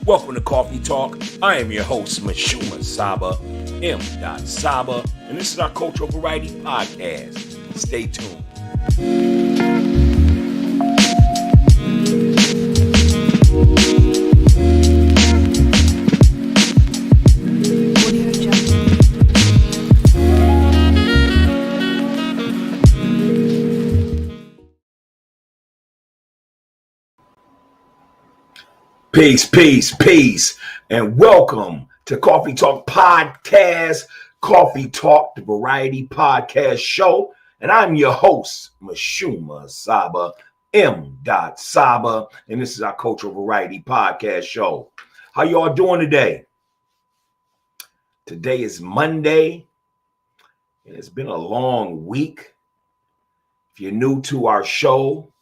Welcome to Coffee Talk. I am your host, MISHUMA SABA, M.SABA, and this is our Cultural Variety Podcast. Stay tuned. Peace, and welcome to Coffee Talk Podcast, Coffee Talk, the Variety Podcast Show, and I'm your host, MISHUMA SABA, M.SABA, and this is our Cultural Variety Podcast Show. How y'all doing today? Today is Monday, and it's been a long week. If you're new to our show,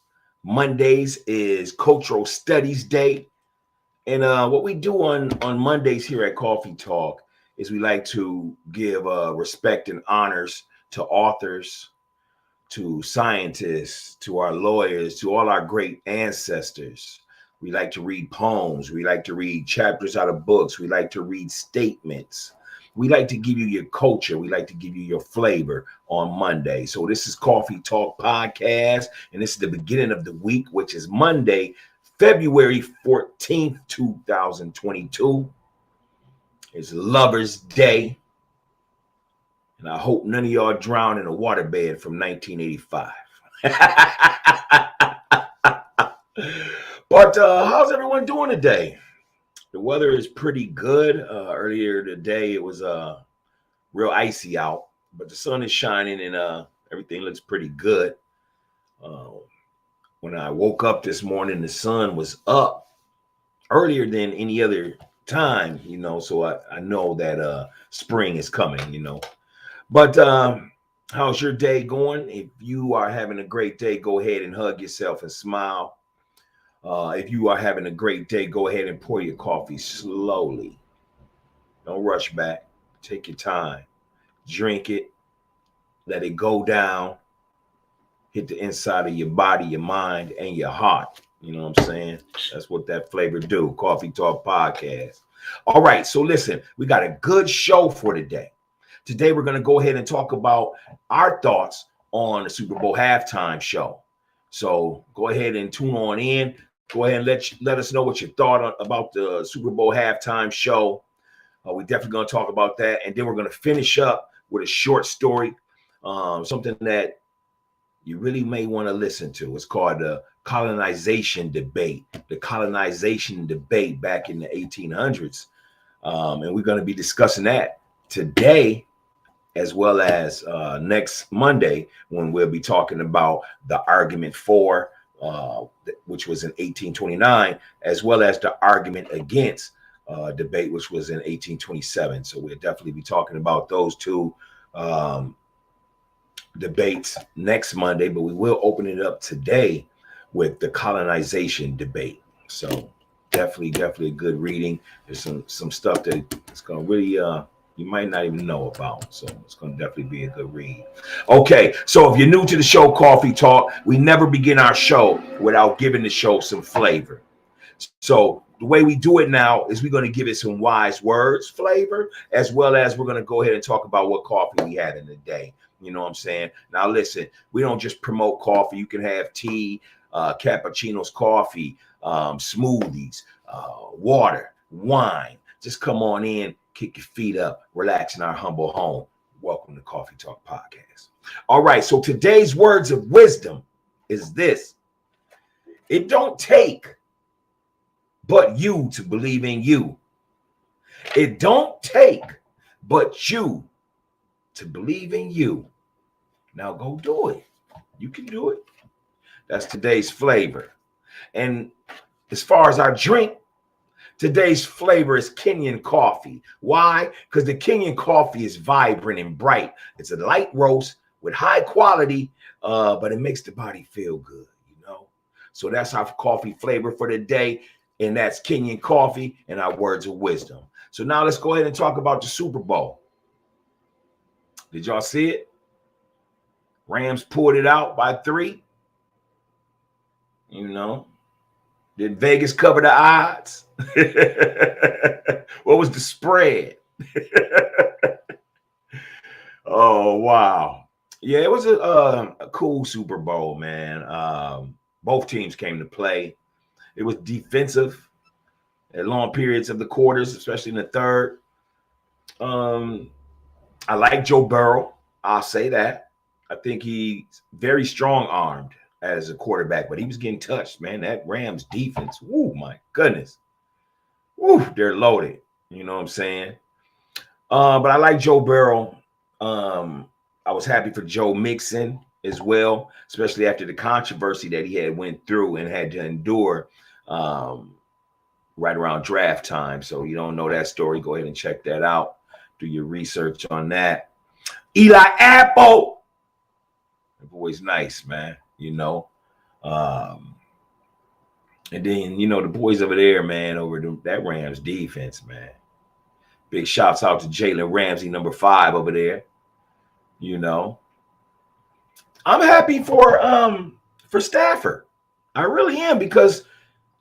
Mondays is Cultural Studies Day. And what we do on Mondays here at Coffee Talk is we like to give respect and honors to authors, to scientists, to our lawyers, to all our great ancestors. We like to read poems. We like to read chapters out of books. We like to read statements. We like to give you your culture. We like to give you your flavor on Monday. So this is Coffee Talk Podcast, and this is the beginning of the week, which is Monday, February 14th, 2022. It's Lover's Day. And I hope none of y'all drown in a waterbed from 1985. But how's everyone doing today? The weather is pretty good. Earlier today, it was real icy out, but the sun is shining and everything looks pretty good. When I woke up this morning, the sun was up earlier than any other time, so I know that spring is coming, But how's your day going? If you are having a great day, go ahead and hug yourself and smile. If you are having a great day, go ahead and pour your coffee slowly. Don't rush back. Take your time. Drink it. Let it go down. Hit the inside of your body, your mind, and your heart. You know what I'm saying? That's what that flavor do. Coffee Talk Podcast. All right, so listen, we got a good show for today. Today, we're going to go ahead and talk about our thoughts on the Super Bowl halftime show. So go ahead and tune on in. Go ahead and let us know what you thought about the Super Bowl halftime show. We're definitely going to talk about that. And then we're going to finish up with a short story, something that you really may want to listen to. It's called the Colonization debate. The Colonization debate back in the 1800s. And we're going to be discussing that today, as well as next Monday, when we'll be talking about the argument for, which was in 1829, as well as the argument against debate, which was in 1827. So we'll definitely be talking about those two debates next Monday, but we will open it up today with the colonization debate. So definitely a good reading. There's some stuff that it's going to really you might not even know about. So it's going to definitely be a good read. Okay, so if you're new to the show Coffee Talk, we never begin our show without giving the show some flavor. So the way we do it now is we're going to give it some wise words flavor, as well as we're going to go ahead and talk about what coffee we had in the day. You know what I'm saying? Now, listen, we don't just promote coffee. You can have tea, cappuccinos, coffee, smoothies, water, wine. Just come on in, kick your feet up, relax in our humble home. Welcome to Coffee Talk Podcast. All right, so today's words of wisdom is this. It don't take but you to believe in you. It don't take but you to believe in you. Now go do it. You can do it. That's today's flavor. And as far as our drink, today's flavor is Kenyan coffee. Why? Because the Kenyan coffee is vibrant and bright. It's a light roast with high quality, but it makes the body feel good, So that's our coffee flavor for the day, and that's Kenyan coffee and our words of wisdom. So now let's go ahead and talk about the Super Bowl. Did y'all see it? Rams pulled it out by 3. Did Vegas cover the odds? What was the spread? Oh, wow. Yeah, it was a cool Super Bowl, man. Both teams came to play. It was defensive at long periods of the quarters, especially in the third. I like Joe Burrow. I'll say that. I think he's very strong armed as a quarterback, but he was getting touched, man. That Rams defense, woo, my goodness. Woo, they're loaded. You know what I'm saying? But I like Joe Burrow. I was happy for Joe Mixon as well, especially after the controversy that he had went through and had to endure right around draft time. So you don't know that story, go ahead and check that out. Do your research on that. Eli Apple. That boy's nice, man. You know. And then, you know, the boys over there, man, over that Rams defense, man. Big shouts out to Jalen Ramsey, number 5 over there. You know. I'm happy for Stafford. I really am, because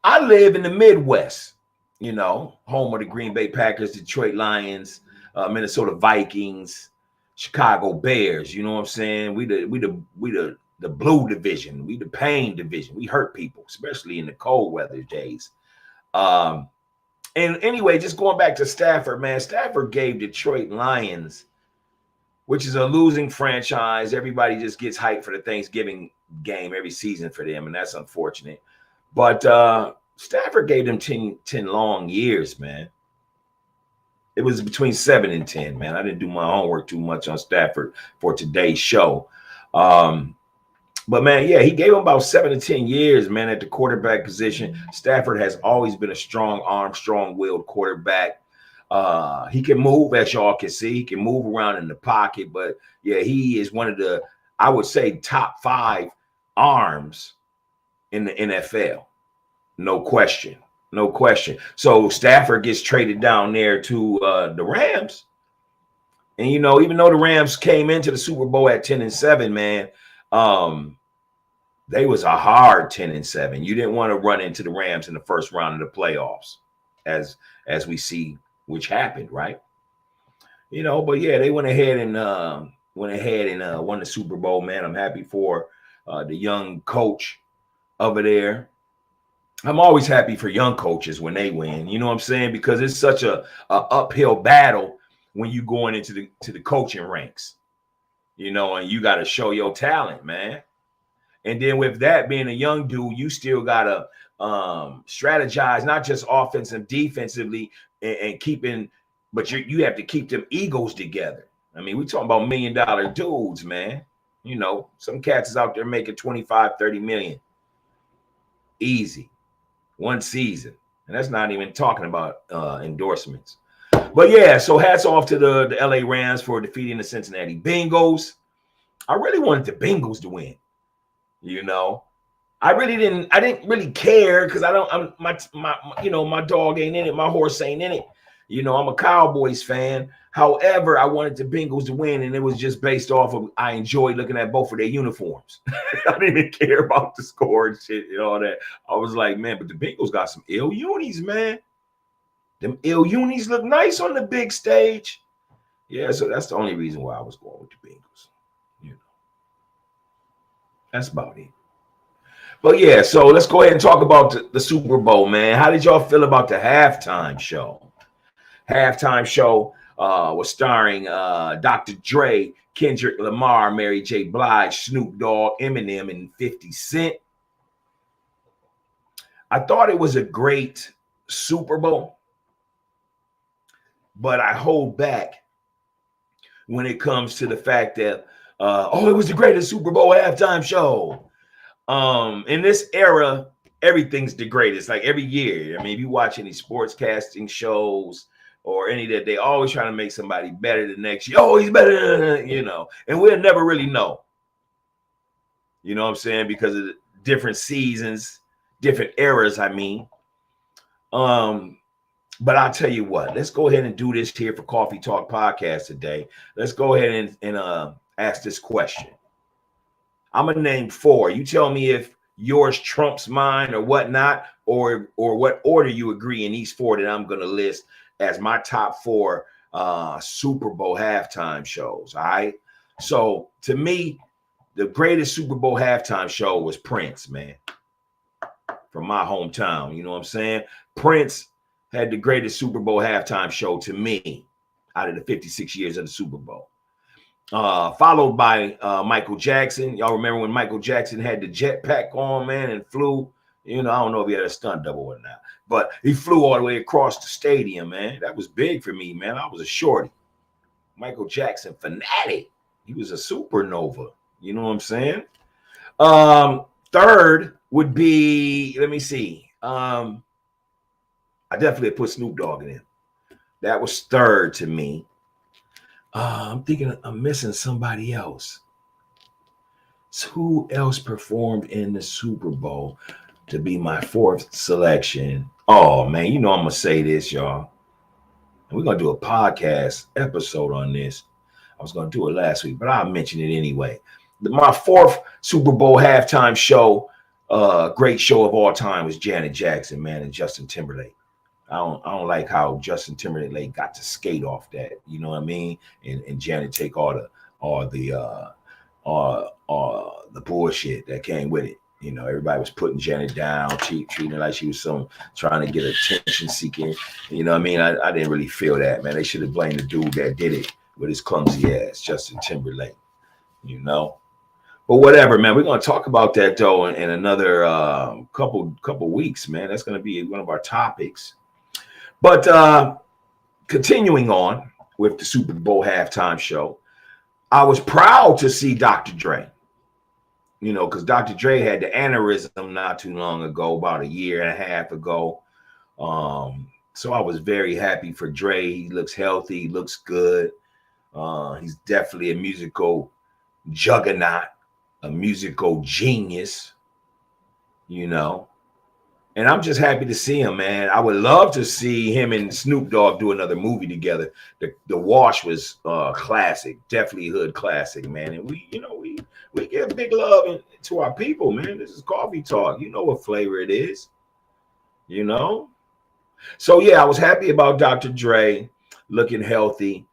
I live in the Midwest, you know, home of the Green Bay Packers, Detroit Lions, Minnesota Vikings, Chicago Bears. You know what I'm saying? We the blue division. We the pain division. We hurt people, especially in the cold weather days. And anyway, just going back to Stafford, man. Stafford gave Detroit Lions, which is a losing franchise. Everybody just gets hyped for the Thanksgiving game every season for them, and that's unfortunate. But Stafford gave them 10 long years, man. It was between 7 and 10, man. I didn't do my homework too much on Stafford for today's show. But, man, yeah, he gave him about 7 to 10 years, man, at the quarterback position. Stafford has always been a strong-armed, strong-willed quarterback. He can move, as y'all can see. He can move around in the pocket. But, yeah, he is one of the, I would say, top 5 arms in the NFL. No question. No question. So Stafford gets traded down there to the Rams. And, you know, even though the Rams came into the Super Bowl at 10-7, man, they was a hard 10-7. You didn't want to run into the Rams in the first round of the playoffs, as we see, which happened, right? You know, but yeah, they went ahead and won the Super Bowl, man. I'm happy for the young coach over there. I'm always happy for young coaches when they win. You know what I'm saying? Because it's such a uphill battle when you going into the coaching ranks. You know, and you got to show your talent, man. And then with that being a young dude, you still got to strategize, not just offensive and defensively, and keeping, but you have to keep them egos together. I mean, we talking about $1 million dudes, man. You know, some cats is out there making 25, 30 million. Easy. One season. And that's not even talking about endorsements. But yeah, so hats off to the LA Rams for defeating the Cincinnati Bengals. I really wanted the Bengals to win. You know, I didn't really care, because my dog ain't in it, my horse ain't in it. You know, I'm a Cowboys fan. However, I wanted the Bengals to win, and it was just based off of I enjoyed looking at both of their uniforms. I didn't even care about the score and shit and all that. I was like, man, but the Bengals got some ill unis, man. Them ill unis look nice on the big stage. Yeah, so that's the only reason why I was going with the Bengals. You know, that's about it. But yeah, so let's go ahead and talk about the Super Bowl, man. How did y'all feel about the halftime show? Halftime show was starring Dr. Dre, Kendrick Lamar, Mary J. Blige, Snoop Dogg, Eminem, and 50 Cent. I thought it was a great Super Bowl, but I hold back when it comes to the fact that, it was the greatest Super Bowl halftime show. In this era, everything's the greatest. Like every year, I mean, if you watch any sports casting shows or any that, they always trying to make somebody better the next year. Oh, he's better, you know, and we'll never really know. You know what I'm saying? Because of the different seasons, different eras, I mean. But I'll tell you what, let's go ahead and do this here for Coffee Talk Podcast today. Let's go ahead and ask this question. I'm going to name 4. You tell me if yours trumps mine or whatnot, or what order you agree in these four that I'm going to list as my top four Super Bowl halftime shows. All right. So to me, the greatest Super Bowl halftime show was Prince, man, from my hometown. You know what I'm saying? Prince had the greatest Super Bowl halftime show to me out of the 56 years of the Super Bowl. Followed by Michael Jackson. Y'all remember when Michael Jackson had the jetpack on, man, and flew? You know, I don't know if he had a stunt double or not, but he flew all the way across the stadium, man. That was big for me, man. I was a shorty. Michael Jackson fanatic. He was a supernova. You know what I'm saying? Third would be, let me see. I definitely put Snoop Dogg in it. That was third to me. I'm thinking I'm missing somebody else. So who else performed in the Super Bowl to be my fourth selection? Oh, man, you know I'm going to say this, y'all. And we're going to do a podcast episode on this. I was going to do it last week, but I'll mention it anyway. My fourth Super Bowl halftime show, great show of all time, was Janet Jackson, man, and Justin Timberlake. I don't like how Justin Timberlake got to skate off that, you know what I mean? And Janet take all the bullshit that came with it. You know, everybody was putting Janet down, treating her like she was trying to get attention seeking. You know what I mean? I didn't really feel that, man. They should have blamed the dude that did it with his clumsy ass, Justin Timberlake. You know? But whatever, man. We're gonna talk about that though in another couple weeks, man. That's gonna be one of our topics. But continuing on with the Super Bowl halftime show, I was proud to see Dr. Dre. You know, because Dr. Dre had the aneurysm not too long ago, about a year and a half ago. So I was very happy for Dre. He looks healthy, he looks good. He's definitely a musical juggernaut, a musical genius, you know. And I'm just happy to see him, man. I would love to see him and Snoop Dogg do another movie together. The Wash was classic, definitely hood classic, man. And we give big love to our people, man. This is Coffee Talk. You know what flavor it is, you know. So yeah, I was happy about Dr. Dre looking healthy.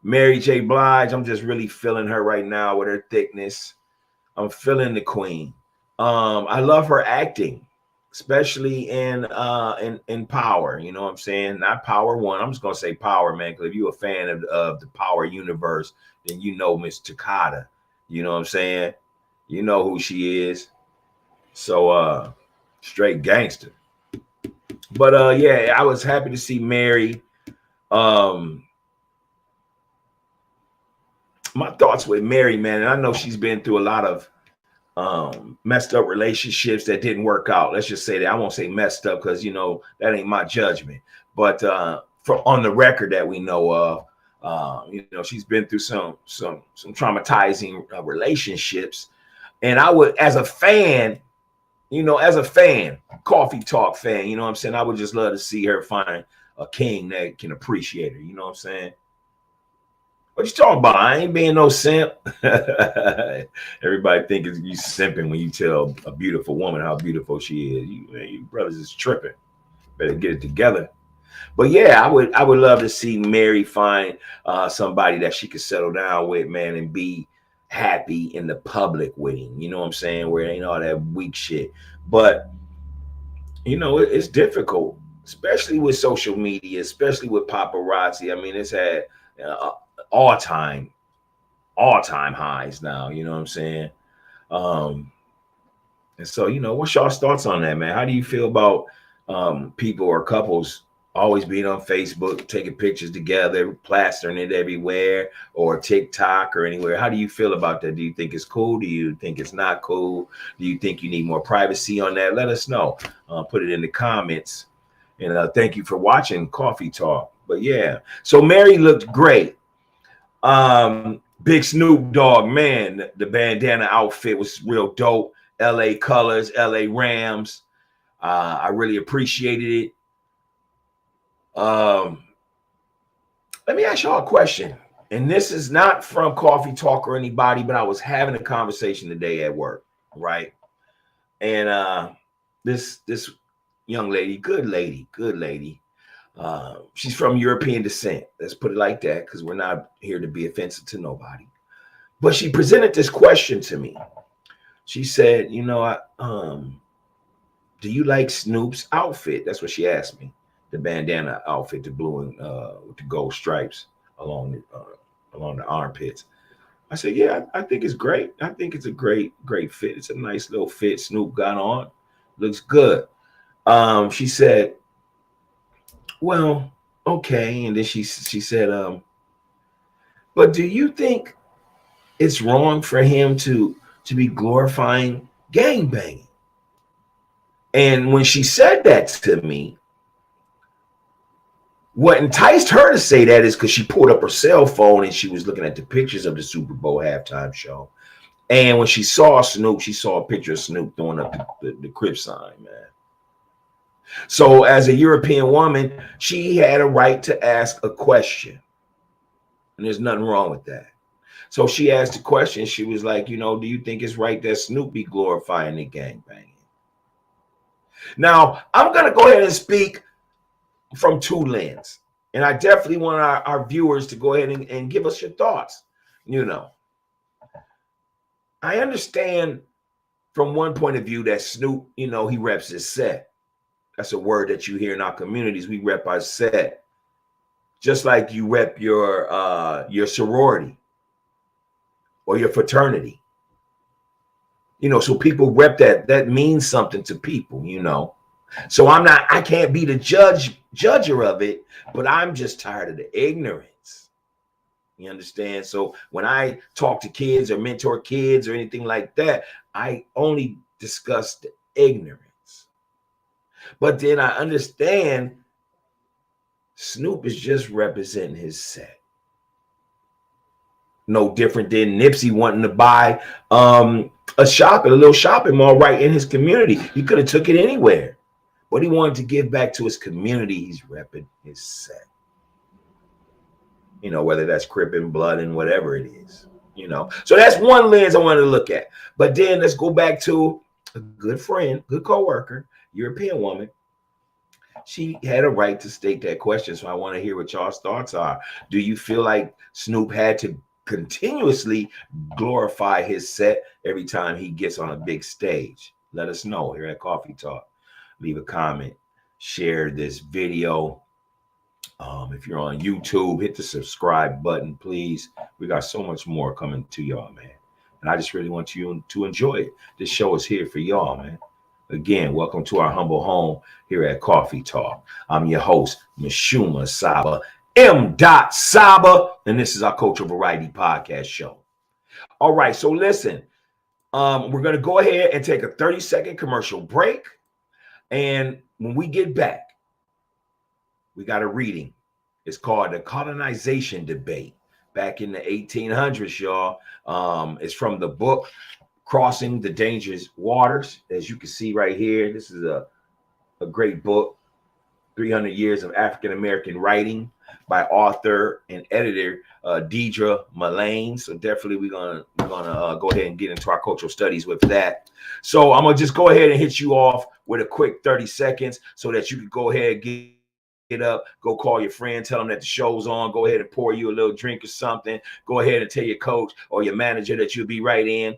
Mary J. Blige, I'm just really feeling her right now with her thickness. I'm feeling the queen. I love her acting, especially in Power. You know what I'm saying? Not Power One. I'm just gonna say Power, man, because if you're a fan of the Power universe, then you know Miss Takada. You know what I'm saying? You know who she is. So straight gangster. But yeah, I was happy to see Mary. My thoughts with Mary, man, and I know she's been through a lot of messed up relationships that didn't work out. Let's just say that. I won't say messed up because, you know, that ain't my judgment. But on the record that we know of, you know, she's been through some traumatizing relationships. And I would, as a fan, Coffee Talk fan, you know what I'm saying? I would just love to see her find a king that can appreciate her. You know what I'm saying? What you talking about? I ain't being no simp. Everybody think you simping when you tell a beautiful woman how beautiful she is. You brothers is tripping. Better get it together. But yeah, I would love to see Mary find somebody that she could settle down with, man, and be happy in the public with him. You know what I'm saying? Where it ain't all that weak shit. But you know, it's difficult, especially with social media, especially with paparazzi. I mean, it's had all-time highs now, you know what I'm saying? And so, you know, what's y'all's thoughts on that, man? How do you feel about people or couples always being on Facebook, taking pictures together, plastering it everywhere, or TikTok or anywhere? How do you feel about that? Do you think it's cool? Do you think it's not cool? Do you think you need more privacy on that? Let us know. Put it in the comments. And thank you for watching Coffee Talk. But yeah, so Mary looked great. Big Snoop Dogg, man, the bandana outfit was real dope. LA colors, LA Rams. I really appreciated it. Let me ask y'all a question. And this is not from Coffee Talk or anybody, but I was having a conversation today at work, right? And this young lady, good lady. She's from European descent. Let's put it like that, because we're not here to be offensive to nobody. But she presented this question to me. She said, do you like Snoop's outfit? That's what she asked me. The bandana outfit, the blue and with the gold stripes along the armpits. I said, yeah, I think it's great. I think it's a great fit. It's a nice little fit Snoop got on. Looks good. She said, well, okay. And then she said, but do you think it's wrong for him to be glorifying gangbanging? And when she said that to me, what enticed her to say that is because she pulled up her cell phone and she was looking at the pictures of the Super Bowl halftime show. And when she saw Snoop, she saw a picture of Snoop throwing up the Crip sign, man. So as a European woman, she had a right to ask a question. And there's nothing wrong with that. So she asked a question. She was like, do you think it's right that Snoop be glorifying the gangbanging? Now, I'm going to go ahead and speak from two lenses. And I definitely want our viewers to go ahead and give us your thoughts. I understand from one point of view that Snoop, he reps his set. That's a word that you hear in our communities. We rep our set. Just like you rep your sorority or your fraternity. So people rep that. That means something to people, So I can't be the judger of it, but I'm just tired of the ignorance. You understand? So when I talk to kids or mentor kids or anything like that, I only discuss the ignorance. But then I understand Snoop is just representing his set. No different than Nipsey wanting to buy a little shopping mall right in his community. He could have took it anywhere, but he wanted to give back to his community. He's repping his set. Whether that's Crip and Blood and whatever it is. So that's one lens I wanted to look at. But then let's go back to a good friend, good coworker, European woman. She had a right to state that question. So I want to hear what y'all's thoughts are. Do you feel like Snoop had to continuously glorify his set every time he gets on a big stage? Let us know here at Coffee Talk. Leave a comment, share this video. If you're on YouTube, hit the subscribe button, please. We got so much more coming to y'all, man. And I just really want you to enjoy it. This show is here for y'all, man. Again, welcome to our humble home here at Coffee Talk. I'm your host, MISHUMA SABA, M.SABA, and this is our Cultural Variety Podcast show. All right, so listen, we're going to go ahead and take a 30-second commercial break. And when we get back, we got a reading. It's called The Colonization Debate back in the 1800s, y'all. It's from the book Crossing the Dangerous Waters. As you can see right here, this is a great book, 300 Years of African-American Writing by author and editor Deidre Mullane. So definitely we're gonna go ahead and get into our cultural studies with that. So I'm gonna just go ahead and hit you off with a quick 30 seconds so that you can go ahead and get up, go call your friend, tell them that the show's on, go ahead and pour you a little drink or something, go ahead and tell your coach or your manager that you'll be right in.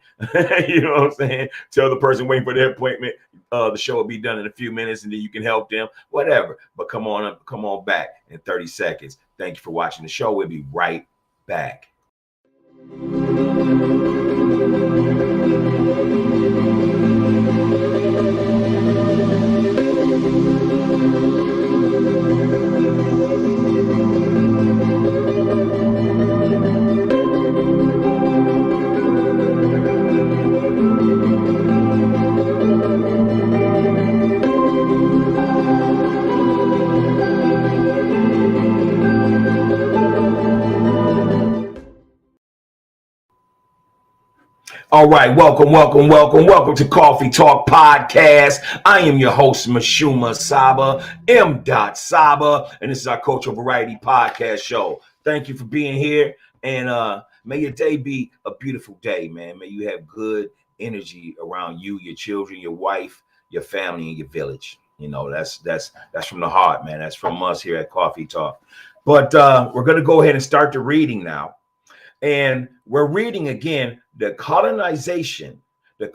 You know what I'm saying? Tell the person waiting for their appointment, the show will be done in a few minutes and then you can help them, whatever. But come on back in 30 seconds. Thank you for watching the show. We'll be right back. All right, welcome to Coffee Talk Podcast. I am your host, MISHUMA SABA, M.SABA, and this is our Cultural Variety Podcast show. Thank you for being here, and may your day be a beautiful day, man. May you have good energy around you, your children, your wife, your family, and your village. You know, that's from the heart, man. That's from us here at Coffee Talk. But we're going to go ahead and start the reading now. And we're reading again the colonization debate.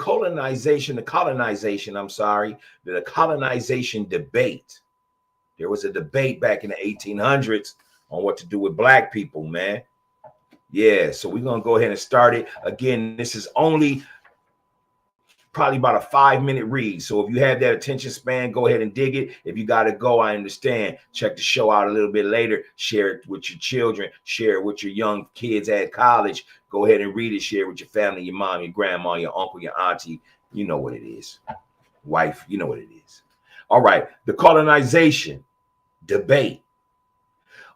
There was a debate back in the 1800s on what to do with black people, man. Yeah, so we're going to go ahead and start it. Again, this is only probably about a 5-minute read. So if you have that attention span, go ahead and dig it. If you got to go, I understand. Check the show out a little bit later. Share it with your children. Share it with your young kids at college. Go ahead and read it. Share it with your family, your mom, your grandma, your uncle, your auntie. You know what it is. Wife, you know what it is. All right. The colonization debate.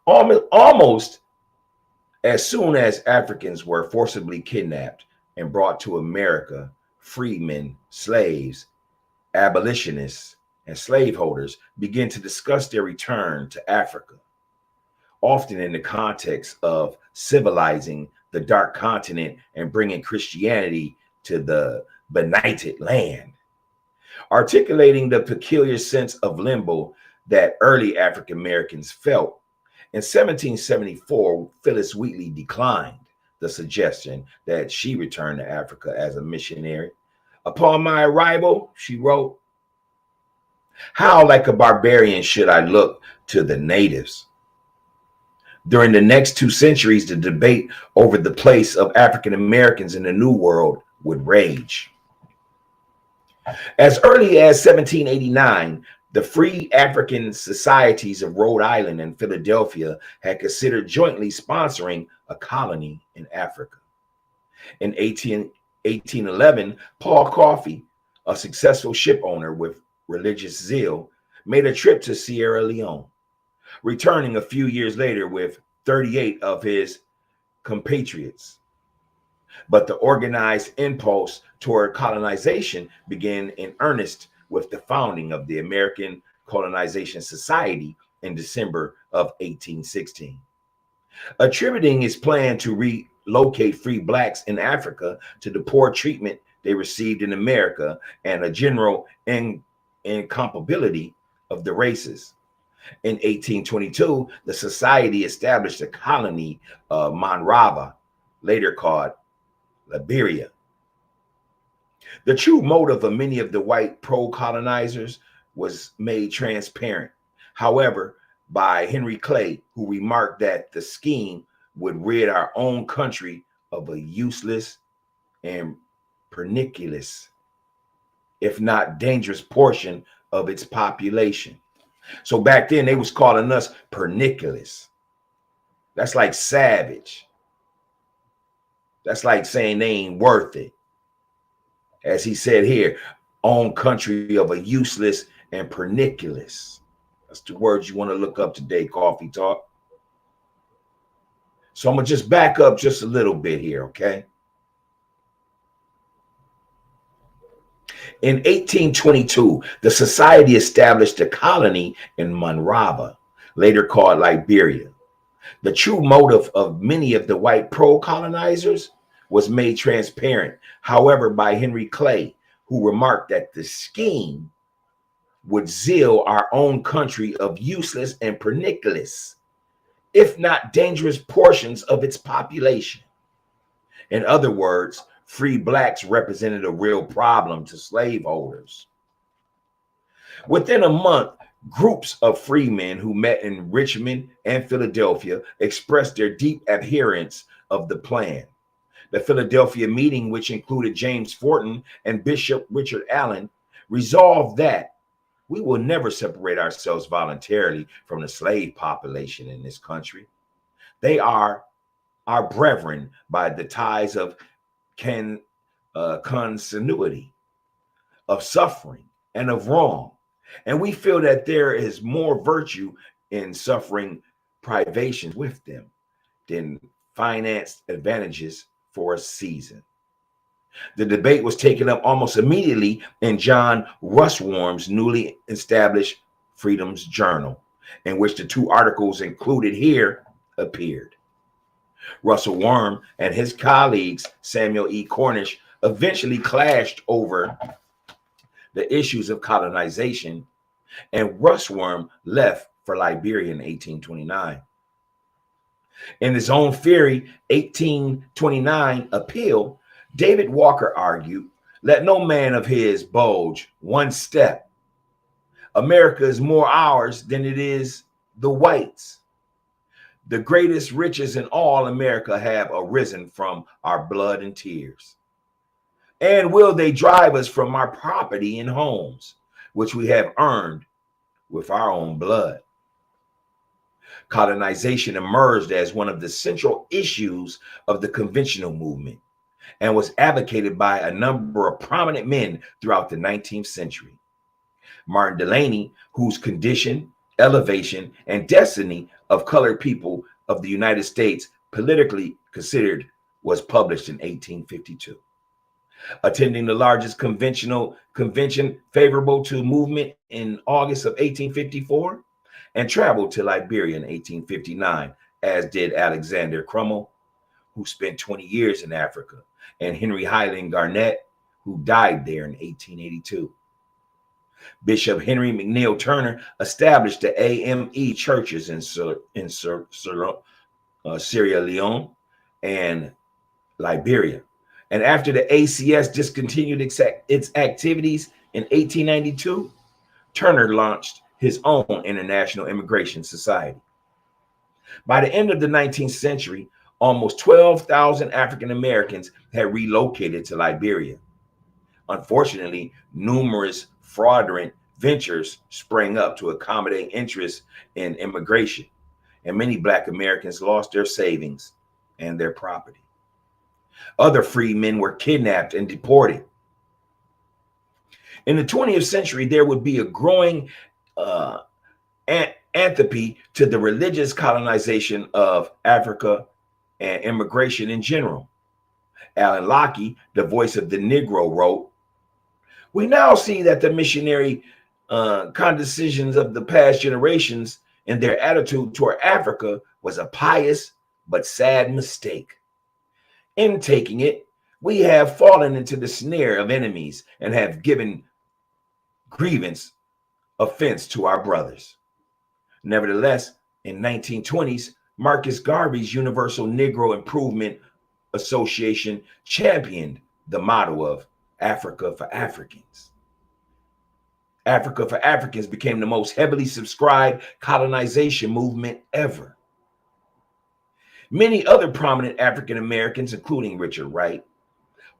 Almost as soon as Africans were forcibly kidnapped and brought to America, freedmen, slaves, abolitionists, and slaveholders begin to discuss their return to Africa, often in the context of civilizing the dark continent and bringing Christianity to the benighted land, articulating the peculiar sense of limbo that early African Americans felt. In 1774, Phyllis Wheatley declined the suggestion that she return to Africa as a missionary. Upon my arrival, she wrote, "How like a barbarian should I look to the natives?" During the next 2 centuries, the debate over the place of African Americans in the New World would rage. As early as 1789, the Free African Societies of Rhode Island and Philadelphia had considered jointly sponsoring a colony in Africa. In 1811, Paul Coffey, a successful ship owner with religious zeal, made a trip to Sierra Leone, returning a few years later with 38 of his compatriots. But the organized impulse toward colonization began in earnest with the founding of the American Colonization Society in December of 1816. Attributing his plan to relocate free blacks in Africa to the poor treatment they received in America and a general incompatibility of the races. In 1822, the society established a colony of Monrovia, later called Liberia. The true motive of many of the white pro-colonizers was made transparent, however, by Henry Clay, who remarked that the scheme would rid our own country of a useless and pernicious, if not dangerous, portion of its population. So back then they was calling us pernicious. That's like savage. That's like saying they ain't worth it. As he said here, own country of a useless and pernicious. That's the words you want to look up today, Coffee Talk. So I'm going to just back up just a little bit here, okay? In 1822, the society established a colony in Monrovia, later called Liberia. The true motive of many of the white pro-colonizers was made transparent, however, by Henry Clay, who remarked that the scheme would zeal our own country of useless and pernicious, if not dangerous, portions of its population. In other words, free blacks represented a real problem to slaveholders. Within a month, groups of freemen who met in Richmond and Philadelphia expressed their deep adherence of the plan. The Philadelphia meeting, which included James Forten and Bishop Richard Allen, resolved that we will never separate ourselves voluntarily from the slave population in this country. They are our brethren by the ties of consanguinity, of suffering, and of wrong. And we feel that there is more virtue in suffering privations with them than financed advantages for a season. The debate was taken up almost immediately in John Russwurm's newly established Freedom's Journal, in which the 2 articles included here appeared. Russell Worm and his colleagues, Samuel E. Cornish, eventually clashed over the issues of colonization, and Russwurm left for Liberia in 1829. In his own Fury 1829 appeal, David Walker argued, "Let no man of his bulge one step. America is more ours than it is the whites. The greatest riches in all America have arisen from our blood and tears. And will they drive us from our property and homes, which we have earned with our own blood?" Colonization emerged as one of the central issues of the conventional movement and was advocated by a number of prominent men throughout the 19th century. Martin Delany, whose Condition, Elevation, and Destiny of Colored People of the United States Politically Considered, was published in 1852. Attending the largest convention favorable to movement in August of 1854, and traveled to Liberia in 1859, as did Alexander Crummell, who spent 20 years in Africa, and Henry Highland Garnett, who died there in 1882. Bishop Henry McNeil Turner established the AME churches in Sierra Leone and Liberia. And after the ACS discontinued its activities in 1892, Turner launched his own International Immigration Society. By the end of the 19th century, almost 12,000 African Americans had relocated to Liberia. Unfortunately, numerous fraudulent ventures sprang up to accommodate interest in immigration, and many Black Americans lost their savings and their property. Other free men were kidnapped and deported. In the 20th century, there would be a growing antipathy to the religious colonization of Africa and immigration in general. Alan Locke, the voice of the Negro, wrote, "We now see that the missionary condescensions of the past generations and their attitude toward Africa was a pious but sad mistake. In taking it, we have fallen into the snare of enemies and have given grievance offense to our brothers." Nevertheless, in 1920s, Marcus Garvey's Universal Negro Improvement Association championed the motto of Africa for Africans. Africa for Africans became the most heavily subscribed colonization movement ever. Many other prominent African Americans, including Richard Wright,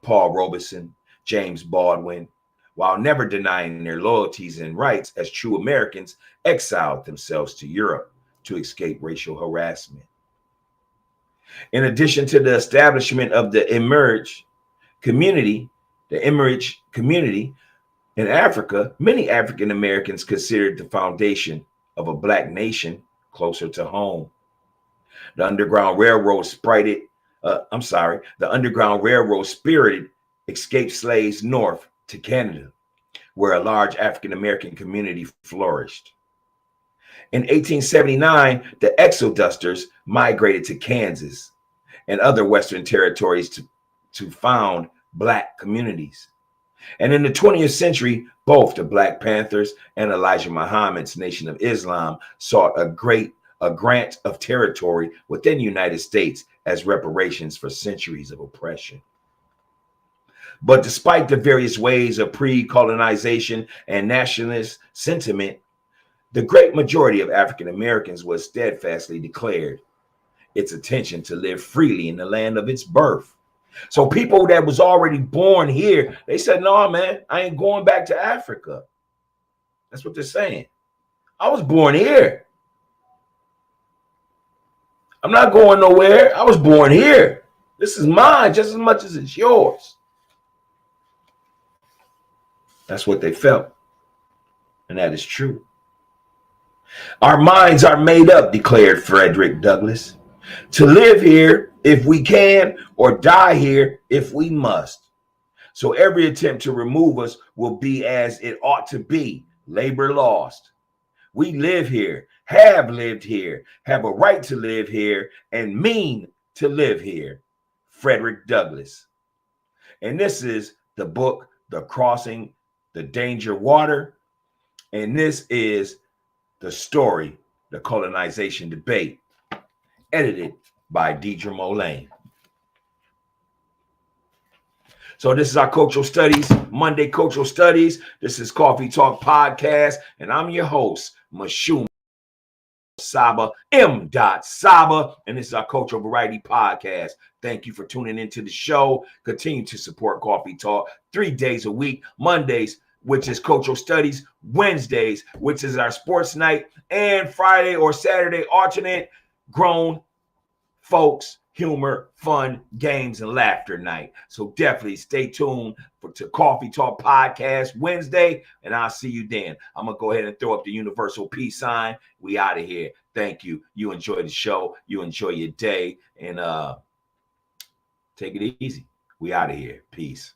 Paul Robeson, James Baldwin, while never denying their loyalties and rights as true Americans, exiled themselves to Europe to escape racial harassment. In addition to the establishment of the emerge community in Africa, many African Americans considered the foundation of a Black nation closer to home. The Underground Railroad spirited escaped slaves north to Canada, where a large African American community flourished. In 1879, the Exodusters migrated to Kansas and other Western territories to found Black communities. And in the 20th century, both the Black Panthers and Elijah Muhammad's Nation of Islam sought a grant of territory within the United States as reparations for centuries of oppression. But despite the various waves of pre-colonization and nationalist sentiment, the great majority of African Americans was steadfastly declared its intention to live freely in the land of its birth. So people that was already born here, they said, "No, man, I ain't going back to Africa." That's what they're saying. I was born here. I'm not going nowhere. I was born here. This is mine just as much as it's yours. That's what they felt. And that is true. "Our minds are made up," declared Frederick Douglass, "to live here if we can, or die here if we must. So every attempt to remove us will be as it ought to be, labor lost. We live here, have lived here, have a right to live here, and mean to live here." Frederick Douglass. And this is the book, The Crossing the Danger Water. And this is the story, The Colonization Debate, edited by Deidre Mullane. So this is our Cultural Studies, Monday Cultural Studies. This is Coffee Talk Podcast, and I'm your host, MISHUMA SABA, M.SABA, and this is our Cultural Variety Podcast. Thank you for tuning into the show. Continue to support Coffee Talk 3 days a week, Mondays, which is Cultural Studies, Wednesdays, which is our sports night, and Friday or Saturday alternate grown folks, humor, fun, games, and laughter night. So definitely stay tuned to Coffee Talk Podcast Wednesday, and I'll see you then. I'm going to go ahead and throw up the universal peace sign. We out of here. Thank you. You enjoy the show. You enjoy your day, and take it easy. We out of here. Peace.